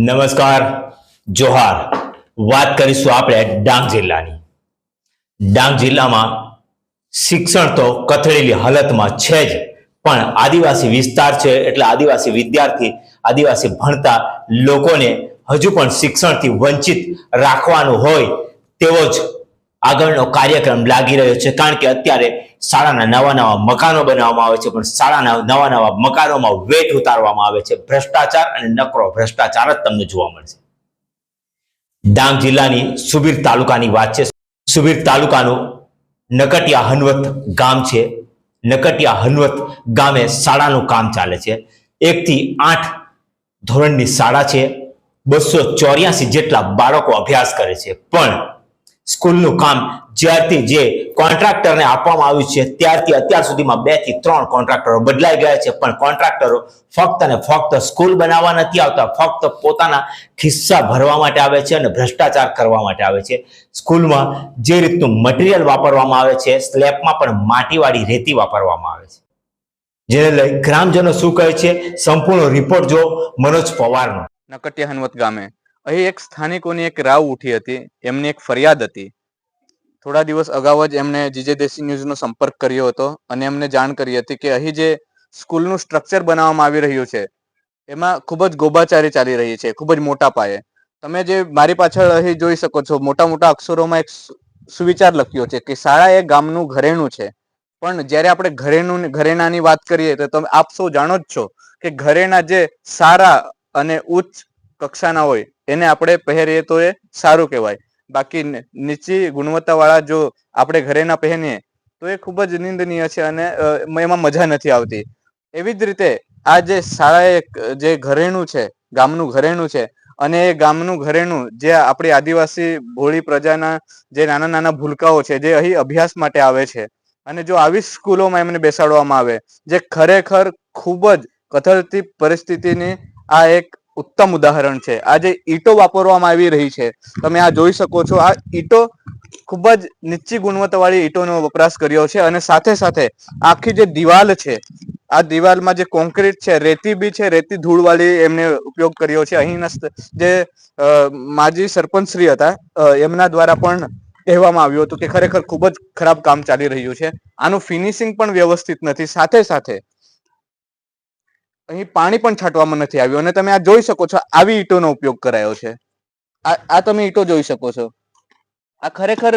નમસ્કાર, જોહાર. વાત કરીશું આપણે ડાંગ જિલ્લાની. ડાંગ જિલ્લામાં શિક્ષણ તો કથળેલી હાલતમાં છે જ, પણ આદિવાસી વિસ્તાર છે એટલે આદિવાસી વિદ્યાર્થી, આદિવાસી ભણતા લોકોને હજુ પણ શિક્ષણથી વંચિત રાખવાનું હોય તેવો જ આગળનો કાર્યક્રમ લાગી રહ્યો છે. કારણ કે અત્યારે શાળાના નવા નવા મકાનો બનાવવામાં આવે છે, પણ શાળાના નવા નવા મકાનોમાં વેઠ ઉતારવામાં આવે છે. ભ્રષ્ટાચાર અને નકરો ભ્રષ્ટાચાર જ તમને જોવા મળશે. ડાંગ જિલ્લાની સુબીર તાલુકાની વાત છે. સુબીર તાલુકાનું નકટિયા હનવત ગામ છે. નકટિયા હનવત ગામે શાળાનું કામ ચાલે છે. 1 થી 8 ધોરણની શાળા છે. 284 જેટલા બાળકો અભ્યાસ કરે છે. પણ સ્કૂલનું કામ જ્યારથી જે કોન્ટ્રાક્ટરને આપવામાં આવ્યું છે ત્યારથી અત્યાર સુધીમાં 2 થી 3 કોન્ટ્રાક્ટરો બદલાઈ ગયા છે. પણ કોન્ટ્રાક્ટરો ફક્ત અને ફક્ત સ્કૂલ બનાવવા નથી આવતા, ફક્ત પોતાના ખિસ્સા ભરવા માટે આવે છે અને ભ્રષ્ટાચાર કરવા માટે આવે છે. સ્કૂલમાં જે રીતનું મટીરિયલ વાપરવામાં આવે છે, સ્લેબમાં પણ માટીવાળી રેતી વાપરવામાં આવે છે. જેને લઈ ગ્રામજનો શું કહે છે, સંપૂર્ણ રિપોર્ટ જો મનોજ પવારનો. નકટિયા હનવત ગામે અહીં એક સ્થાનિકોની એક રાવ ઉઠી હતી. એમની એક ફરિયાદ હતી. થોડા દિવસ અગાઉ જ એમણે જીજે દેશી ન્યૂઝનો સંપર્ક કર્યો હતો અને એમને જાણ કરી હતી કે અહીં જે સ્કૂલનું સ્ટ્રક્ચર બનાવવામાં આવી રહ્યું છે એમાં ખૂબ જ ગોબાચારી ચાલી રહી છે, ખૂબ જ મોટા પાયે. તમે જે મારી પાછળ અહીં જોઈ શકો છો, મોટા મોટા અક્ષરોમાં એક સુવિચાર લખ્યો છે કે શાળા એ ગામનું ઘરેણું છે. પણ જ્યારે આપણે ઘરેણાની વાત કરીએ તો તમે આપ સૌ જાણો જ છો કે ઘરેણા જે સારા અને ઉચ્ચ કક્ષાના હોય એને આપણે પહેરીએ તો એ સારું કહેવાય. બાકી નીચી ગુણવત્તાવાળા જો આપણે ઘરેણા પહેરીએ તો એ ખૂબ જ નિંદનીય છે અને એમાં મજા નથી આવતી. એવી જ રીતે આ જે શાળાએ જે ઘરેણું છે, ગામનું ઘરેણું છે, અને એ ગામનું ઘરેણું જે આપણી આદિવાસી ભોળી પ્રજાના જે નાના નાના ભૂલકાઓ છે જે અહીં અભ્યાસ માટે આવે છે, અને જો આવી સ્કૂલોમાં એમને બેસાડવામાં આવે, જે ખરેખર ખૂબ જ કથળતી પરિસ્થિતિની આ એક ઉત્તમ ઉદાહરણ છે. આ જે ઈંટો વાપરવામાં આવી રહી છે, તમે આ જોઈ શકો છો. આ ઈંટો ખૂબ જ નીચી ગુણવત્તાવાળી ઈંટોનો વપરાશ કર્યો છે અને સાથે સાથે આખી જે દિવાલ છે, આ દિવાલમાં જે કોન્ક્રીટ છે, રેતી બી છે, રેતી ધૂળવાળી એમને ઉપયોગ કર્યો છે. અહીંના જે માજી સરપંચ શ્રી હતા એમના દ્વારા પણ કહેવામાં આવ્યું હતું કે ખરેખર ખૂબ જ ખરાબ કામ ચાલી રહ્યું છે. આનું ફિનિશિંગ પણ વ્યવસ્થિત નથી. સાથે સાથે અહીં પાણી પણ છાંટવામાં નથી આવ્યું અને તમે આ જોઈ શકો છો, આવી ઈંટોનો ઉપયોગ કરાયો છે. આ તમે ઈંટો જોઈ શકો છો. આ ખરેખર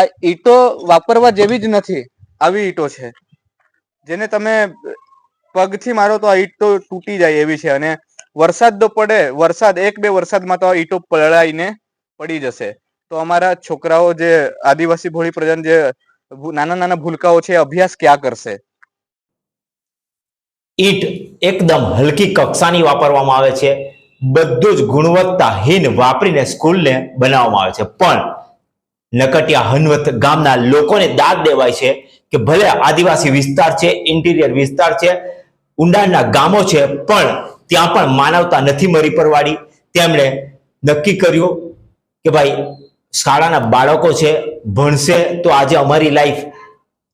આ ઈંટો વાપરવા જેવી જ નથી. આવી ઈંટો છે જેને તમે પગથી મારો તો આ ઈંટો તૂટી જાય એવી છે. અને વરસાદ તો પડે, વરસાદ 1-2 વરસાદમાં તો આ ઈંટો પલળાઈને પડી જશે. તો અમારા છોકરાઓ જે આદિવાસી ભોળી પ્રજાના જે નાના નાના ભૂલકાઓ છે અભ્યાસ ક્યાં કરશે? ઈંટ એકદમ હલકી કક્ષાની વાપરવામાં આવે છે. બધું જ ગુણવત્તાહીન વાપરીને સ્કૂલને બનાવવામાં આવે છે. પણ નકટિયા હનવત ગામના લોકોને દાદ દેવાય છે કે ભલે આદિવાસી વિસ્તાર છે, ઇન્ટિરિયર વિસ્તાર છે, ઊંડાણના ગામો છે, પણ ત્યાં પણ માનવતા નથી મરી પરવાડી. તેમણે નક્કી કર્યું કે ભાઈ શાળાના બાળકો છે, ભણશે તો આજે અમારી લાઈફ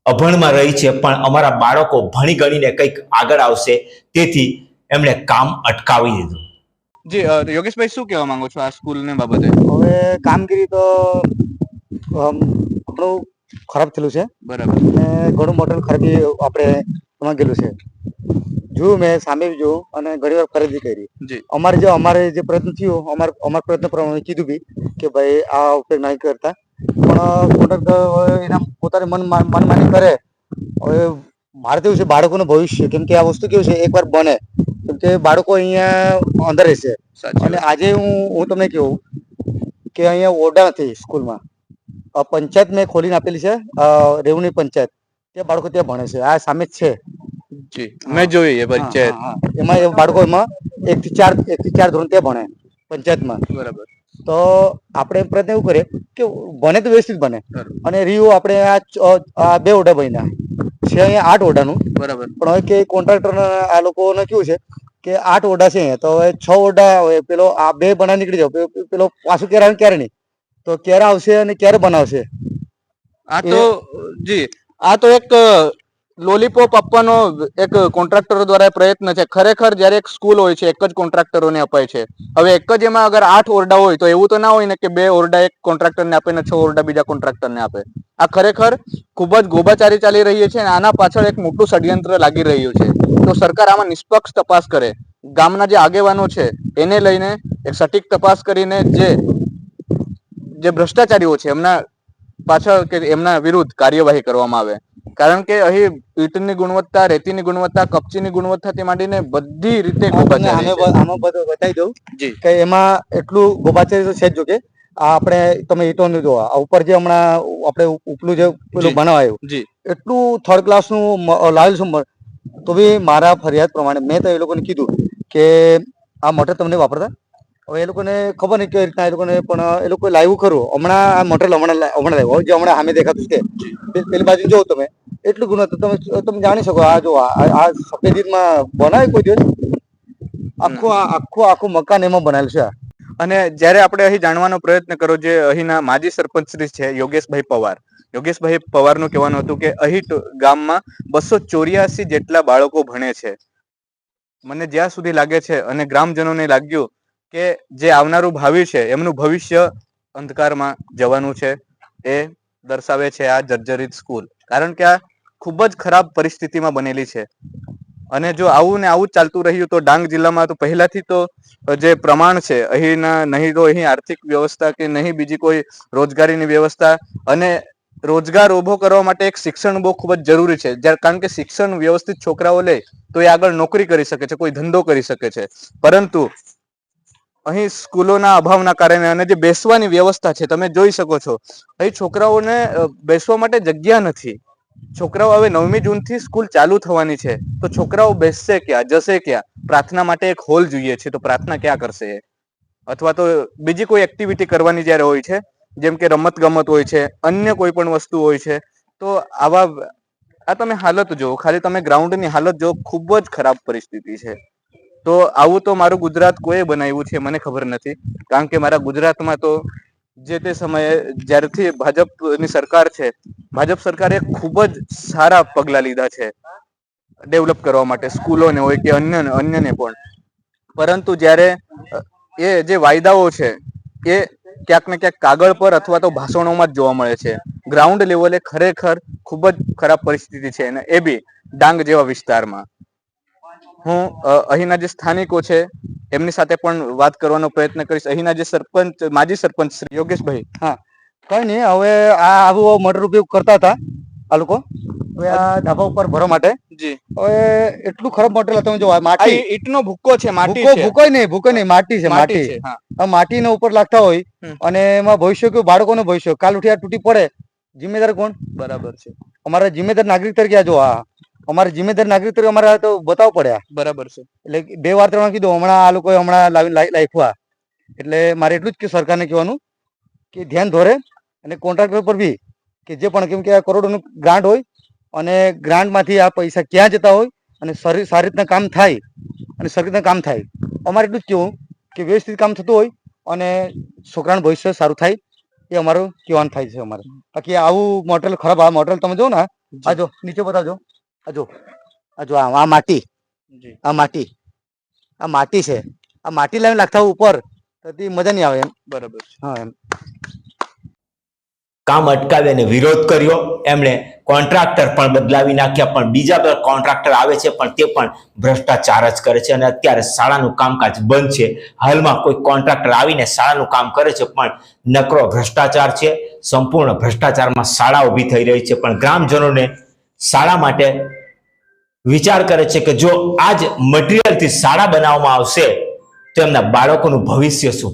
અભણમાં રહી છે, પણ અમારા બાળકો ભણી ગણીને કંઈક આગળ આવશે. તેથી એમણે કામ અટકાવી દીધું. જી યોગેશભાઈ, શું કહેવા માંગો છો આ સ્કૂલને બાબતે? હવે કામગીરી તો આપણું ખરાબ થયેલું છે. બરાબર. અને ઘણું મોટું ખરાબી આપણે એમાં ગયેલું છે. જોયું, મેં સામે જોયું અને ઘણી વાર ખરીદી કરી. અમારે જે પ્રયત્ન થયો, અમારા પ્રયત્ન પ્રમાણે કીધું બી કે ભાઈ આ ઉપયોગ નહીં કરતા, પણ કોન્ટ્રાક્ટર એના પોતાની મનમાની કરે. હવે મારે તો એવું છે, બાળકોનું ભવિષ્ય, કેમ કે આ વસ્તુ કેવું છે, એકવાર બને કેમ કે બાળકો અહીંયા અંદર રહેશે. અને આજે હું તમને કહું કે અહીંયા ઓરડા નથી સ્કૂલમાં. પંચાયત મેં ખોલીને આપેલી છે, રેવન્યુ પંચાયત. તે બાળકો ત્યાં ભણે છે. આ સામે જ છે. જી, મેં જોઈ એ પંચાયત. એમાં એ બાળકો એમાં 1 થી 4 ધોરણ ત્યાં ભણે પંચાયતમાં. બરાબર. તો આપણે પ્રયત્ન એવું કરીએ કે બને તો વ્યવસ્થિત બને. અને રહ્યું આપણે આ 2 ઓરડા બન્યા છે, અહીંયા 8 ઓરડાનું. બરાબર. પણ હવે કે કોન્ટ્રાક્ટર આ લોકોને કેવું છે કે 8 ઓરડા છે, તો હવે 6 ઓરડા પેલો આ 2 બનાવી નીકળી જાવ, પેલો પાછું ક્યારે નહીં, તો ક્યારે આવશે અને ક્યારે બનાવશે? આ તો જી, આ તો એક લોલીપોપ આપવાનો એક કોન્ટ્રાક્ટરો દ્વારા પ્રયત્ન છે. ખરેખર જ્યારે એક સ્કૂલ હોય છે એક જ કોન્ટ્રાક્ટરોને અપાય છે. હવે એક જ એમાં અગર 8 ઓરડા હોય તો એવું તો ના હોય ને કે 2 ઓરડા એક કોન્ટ્રાક્ટરને આપે ને 6 ઓરડા બીજા કોન્ટ્રાક્ટરને આપે. આ ખરેખર ખૂબ જ ગોબાચારી ચાલી રહી છે અને આના પાછળ એક મોટું ષડયંત્ર લાગી રહ્યું છે. તો સરકાર આમાં નિષ્પક્ષ તપાસ કરે. ગામના જે આગેવાનો છે એને લઈને એક સટીક તપાસ કરીને જે ભ્રષ્ટાચારીઓ છે એમના પાછળ કે એમના વિરુદ્ધ કાર્યવાહી કરવામાં આવે. કારણ કે અહીં ઈંટની ગુણવત્તા, રેતીની ગુણવત્તા, કપચીની ગુણવત્તાથી માંડીને બધી રીતે ગોબાચારી છે. આમાં બધું બતાવી દઉં કે એમાં એટલું ગોબાચારી તો છે જ. જો કે આ આપણે તમે ઈંટોનું જો આ ઉપર જે હમણાં આપણે ઉપલું જે પેલું બનાવાયું એટલું થર્ડ ક્લાસ નું લાવેલું છું. તો બી મારા ફરિયાદ પ્રમાણે મેં તો એ લોકોને કીધું કે આ મોટર તમને વાપરતા. હવે એ લોકોને ખબર નહીં કઈ રીતના એ લોકોને, પણ એ લોકો લાવ્યું ખરું. હમણાં આ મોટર હમણાં લાવ્યો જે હમણાં સામે દેખાતું છે પેલી બાજુ જોઉં તમે એટલું ગુણવત્તા તમે જાણી શકો. આ જો આ સફેદીમાં બનાવે કોઈ દિવસ આખું મકાન એમાં બનાવેલું છે. અને જ્યારે આપણે અહીં જાણવાનો પ્રયત્ન કરો જે અહીંના માજી સરપંચ શ્રી છે યોગેશભાઈ પવાર. યોગેશભાઈ પવારનું કહેવાનું હતું કે અહીં ગામમાં 284 જેટલા બાળકો ભણે છે. મને જ્યાં સુધી લાગે છે અને ગ્રામજનોને લાગ્યું કે જે આવનારું ભાવિ છે એમનું ભવિષ્ય અંધકારમાં જવાનું છે. એ દર્શાવે છે આ જર્જરિત સ્કૂલ. કારણ કે આ ખૂબ જ ખરાબ પરિસ્થિતિમાં બનેલી છે. અને જો આવું ને આવું જ ચાલતું રહ્યું તો ડાંગ જિલ્લામાં તો પહેલાથી તો જે પ્રમાણ છે અહીંના, નહીં તો અહીં આર્થિક વ્યવસ્થા કે નહીં બીજી કોઈ રોજગારીની વ્યવસ્થા, અને રોજગાર ઉભો કરવા માટે એક શિક્ષણ બહુ ખૂબ જ જરૂરી છે. કારણ કે શિક્ષણ વ્યવસ્થિત છોકરાઓ લે તો એ આગળ નોકરી કરી શકે છે, કોઈ ધંધો કરી શકે છે. પરંતુ અહીં સ્કૂલોના અભાવના કારણે અને જે બેસવાની વ્યવસ્થા છે તમે જોઈ શકો છો, અહીં છોકરાઓને બેસવા માટે જગ્યા નથી. છોકરાઓ હવે 9મી જૂનથી સ્કૂલ ચાલુ થવાની છે તો છોકરાઓ બેસશે ક્યાં, જશે ક્યાં? પ્રાર્થના માટે એક હોલ જોઈએ છે તો પ્રાર્થના ક્યાં કરશે? અથવા તો બીજી કોઈ એક્ટિવિટી કરવાની જ્યારે હોય છે, જેમ કે રમત ગમત હોય છે, અન્ય કોઈ પણ વસ્તુ હોય છે, તો આ તમે હાલત જુઓ, ખાલી તમે ગ્રાઉન્ડની હાલત જુઓ, ખૂબ જ ખરાબ પરિસ્થિતિ છે. તો આવું તો મારું ગુજરાત કોઈએ બનાવ્યું છે મને ખબર નથી. કારણ કે મારા ગુજરાતમાં તો જે તે સમયે જ્યારથી ભાજપની સરકાર છે, ભાજપ સરકારે ખૂબ જ સારા પગલા લીધા છે ડેવલપ કરવા માટે, સ્કૂલોને હોય કે અન્યને પણ. પરંતુ જ્યારે એ જે વાયદાઓ છે એ ક્યાંક ને ક્યાંક કાગળ પર અથવા તો ભાષણોમાં જ જોવા મળે છે. ગ્રાઉન્ડ લેવલે ખરેખર ખૂબ જ ખરાબ પરિસ્થિતિ છે, અને એ બી ડાંગ જેવા વિસ્તારમાં. હું અહીંના જે સ્થાનિકો છે એમની સાથે પણ વાત કરવાનો પ્રયત્ન કરીશ. અહીંના જે સરપંચ, માજી સરપંચ શ્રી યોગેશભાઈ. હા, કઈ નહીં. હવે આ આવું મોટર ઉપયોગ કરતા હતા આ લોકો હવે આ ધાબા ઉપર ભરવા માટે. જી. હવે એટલું ખરાબ મોટર તમે જો માટી, ઈંટનો ભૂક્કો છે, માટી છે. ભૂકો નહીં, માટી છે, માટી. આ માટીના ઉપર લાગતા હોય અને એમાં ભવિષ્ય કેવું, બાળકોનું ભવિષ્ય કાલ ઉઠી આ તૂટી પડે, જિમ્મેદાર કોણ? બરાબર છે. અમારા જિમ્મેદાર નાગરિક તરીકે આ જો અમારે જિમ્મેદાર નાગરિક તરીકે અમારે તો બતાવવું પડે. બરાબર છે. એટલે 2 વાર 3 વાર કીધું, હમણાં આ લોકો હમણાં લાખ્યા. એટલે મારે એટલું જ કે સરકારને કહેવાનું કે ધ્યાન દોરે અને કોન્ટ્રાક્ટર પર બી કે જે પણ, કેમ કે આ કરોડોનું ગ્રાન્ટ હોય અને ગ્રાન્ટમાંથી આ પૈસા ક્યાં જતા હોય અને સારી રીતના કામ થાય અને સારી રીતના કામ થાય. અમારે એટલું જ કહેવું કે વ્યવસ્થિત કામ થતું હોય અને છોકરાનું ભવિષ્ય સારું થાય, એ અમારું કહેવાનું થાય છે અમારે. બાકી આવું મોટેલ ખરાબ, આ મોટેલ તમે જો ને, આ જો નીચે બતાવજો, આ જો આ માટી, આ માટી, આ માટી છે. આ માટી લાવીને લાગતા ઉપર તો મજા નહીં આવે એમ. બરાબર. હા, એમ કામ અટકાવી અને વિરોધ કર્યો. એમણે કોન્ટ્રાક્ટર પણ બદલાવી નાખ્યા, પણ બીજા બધા કોન્ટ્રાક્ટર આવે છે પણ તે પણ ભ્રષ્ટાચાર જ કરે છે. અને અત્યારે શાળાનું કામકાજ બંધ છે. હાલમાં કોઈ કોન્ટ્રાક્ટર આવીને શાળાનું કામ કરે છે પણ નકરો ભ્રષ્ટાચાર છે. સંપૂર્ણ ભ્રષ્ટાચારમાં શાળા ઊભી થઈ રહી છે. પણ ગ્રામજનોને શાળા માટે વિચાર કરે છે કે જો આ જ મટીરિયલથી શાળા બનાવવામાં આવશે તો એમના બાળકોનું ભવિષ્ય શું?